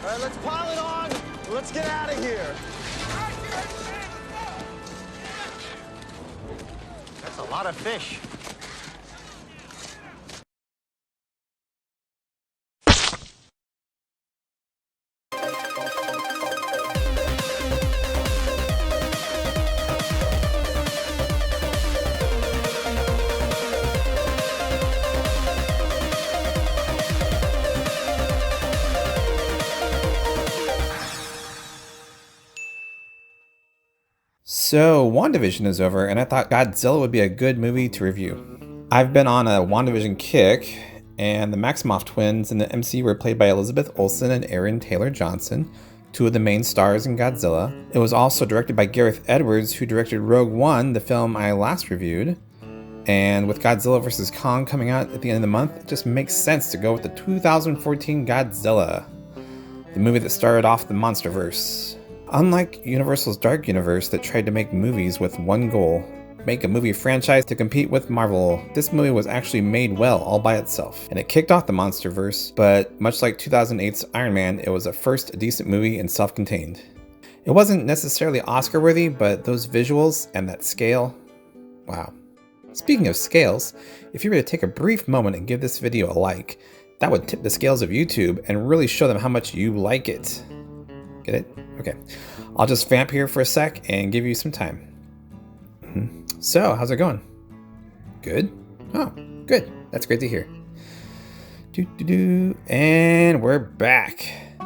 All right, let's pile it on. Let's get out of here. That's a lot of fish. So, WandaVision is over, and I thought Godzilla would be a good movie to review. I've been on a WandaVision kick, and the Maximoff twins in the MCU were played by Elizabeth Olsen and Aaron Taylor Johnson, two of the main stars in Godzilla. It was also directed by Gareth Edwards, who directed Rogue One, the film I last reviewed. And with Godzilla vs. Kong coming out at the end of the month, it just makes sense to go with the 2014 Godzilla, the movie that started off the MonsterVerse. Unlike Universal's Dark Universe that tried to make movies with one goal, make a movie franchise to compete with Marvel, this movie was actually made well all by itself. And it kicked off the MonsterVerse, but much like 2008's Iron Man, it was a first decent movie and self-contained. It wasn't necessarily Oscar-worthy, but those visuals and that scale, wow. Speaking of scales, if you were to take a brief moment and give this video a like, that would tip the scales of YouTube and really show them how much you like it. Get it? Okay. I'll just vamp here for a sec and give you some time. So, how's it going? Good? Oh, good. That's great to hear. And we're back.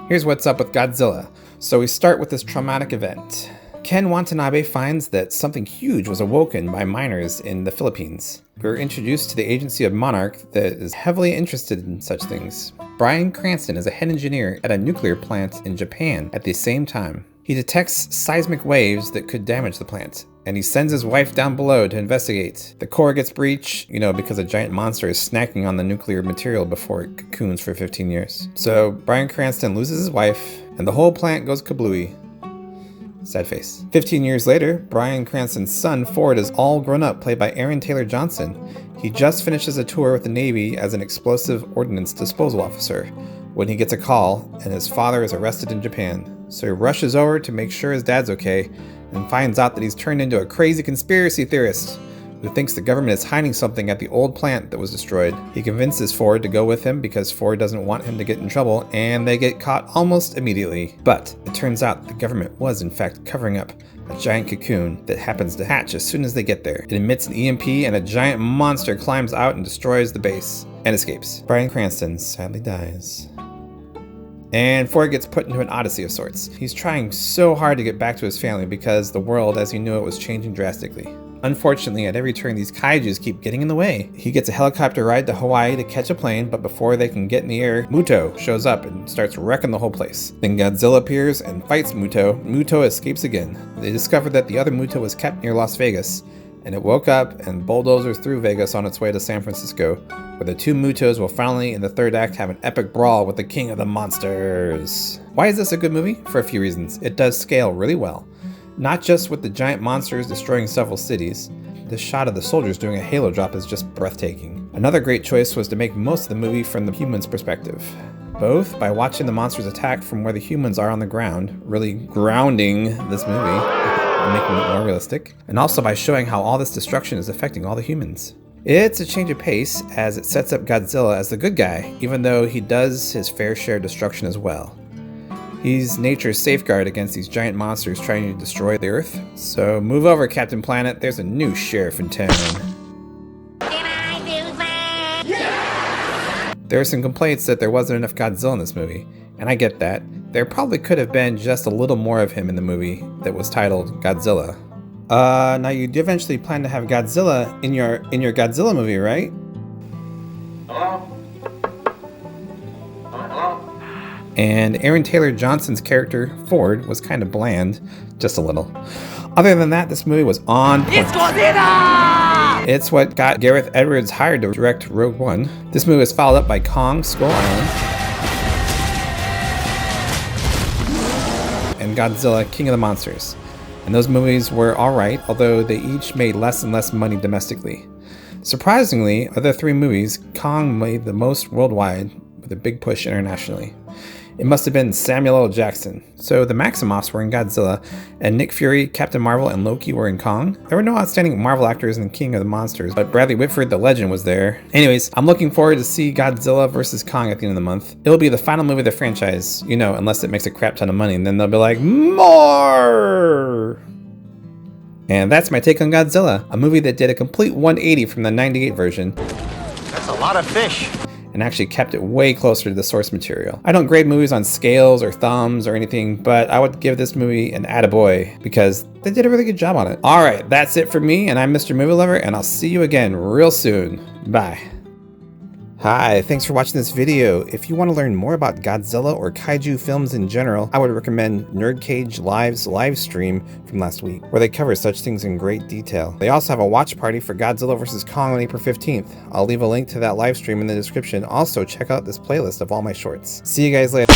Here's what's up with Godzilla. So we start with this traumatic event. Ken Watanabe finds that something huge was awoken by miners in the Philippines. We're introduced to the agency of Monarch that is heavily interested in such things. Bryan Cranston is a head engineer at a nuclear plant in Japan at the same time. He detects seismic waves that could damage the plant, and he sends his wife down below to investigate. The core gets breached, because a giant monster is snacking on the nuclear material before it cocoons for 15 years. So Bryan Cranston loses his wife, and the whole plant goes kablooey. Sad face. 15 years later, Bryan Cranston's son, Ford, is all grown up, played by Aaron Taylor Johnson. He just finishes a tour with the Navy as an explosive ordnance disposal officer when he gets a call and his father is arrested in Japan. So he rushes over to make sure his dad's okay and finds out that he's turned into a crazy conspiracy theorist who thinks the government is hiding something at the old plant that was destroyed. He convinces Ford to go with him because Ford doesn't want him to get in trouble, and they get caught almost immediately. But it turns out the government was in fact covering up a giant cocoon that happens to hatch as soon as they get there. It emits an EMP and a giant monster climbs out and destroys the base and escapes. Bryan Cranston sadly dies. And Ford gets put into an odyssey of sorts. He's trying so hard to get back to his family because the world as he knew it was changing drastically. Unfortunately, at every turn, these kaijus keep getting in the way. He gets a helicopter ride to Hawaii to catch a plane, but before they can get in the air, Muto shows up and starts wrecking the whole place. Then Godzilla appears and fights Muto. Muto escapes again. They discover that the other Muto was kept near Las Vegas, and it woke up and bulldozers through Vegas on its way to San Francisco, where the two Mutos will finally, in the third act, have an epic brawl with the king of the monsters. Why is this a good movie? For a few reasons. It does scale really well. Not just with the giant monsters destroying several cities. The shot of the soldiers doing a halo drop is just breathtaking. Another great choice was to make most of the movie from the humans' perspective. Both by watching the monsters attack from where the humans are on the ground, really grounding this movie and making it more realistic, and also by showing how all this destruction is affecting all the humans. It's a change of pace as it sets up Godzilla as the good guy, even though he does his fair share of destruction as well. He's nature's safeguard against these giant monsters trying to destroy the Earth. So move over, Captain Planet, there's a new sheriff in town. There are some complaints that there wasn't enough Godzilla in this movie, and I get that. There probably could have been just a little more of him in the movie that was titled Godzilla. Now you do eventually plan to have Godzilla in your Godzilla movie, right? Hello? And Aaron Taylor Johnson's character, Ford, was kind of bland, just a little. Other than that, this movie was on point. It's Godzilla! It's what got Gareth Edwards hired to direct Rogue One. This movie was followed up by Kong, Skull Island, and Godzilla, King of the Monsters. And those movies were alright, although they each made less and less money domestically. Surprisingly, of the three movies, Kong made the most worldwide with a big push internationally. It must have been Samuel L. Jackson. So the Maximoffs were in Godzilla, and Nick Fury, Captain Marvel, and Loki were in Kong. There were no outstanding Marvel actors in King of the Monsters, but Bradley Whitford, the legend, was there. Anyways, I'm looking forward to see Godzilla vs. Kong at the end of the month. It'll be the final movie of the franchise, you know, unless it makes a crap ton of money, and then they'll be like, more! And that's my take on Godzilla, a movie that did a complete 180 from the 98 version. That's a lot of fish. And actually kept it way closer to the source material. I don't grade movies on scales or thumbs or anything, but I would give this movie an attaboy because they did a really good job on it. Alright, that's it for me, and I'm Mr. Movie Lover, and I'll see you again real soon. Bye. Hi, thanks for watching this video. If you want to learn more about Godzilla or kaiju films in general, I would recommend Nerdcage Live's live stream from last week, where they cover such things in great detail. They also have a watch party for Godzilla vs. Kong on April 15th. I'll leave a link to that live stream in the description. Also, check out this playlist of all my shorts. See you guys later.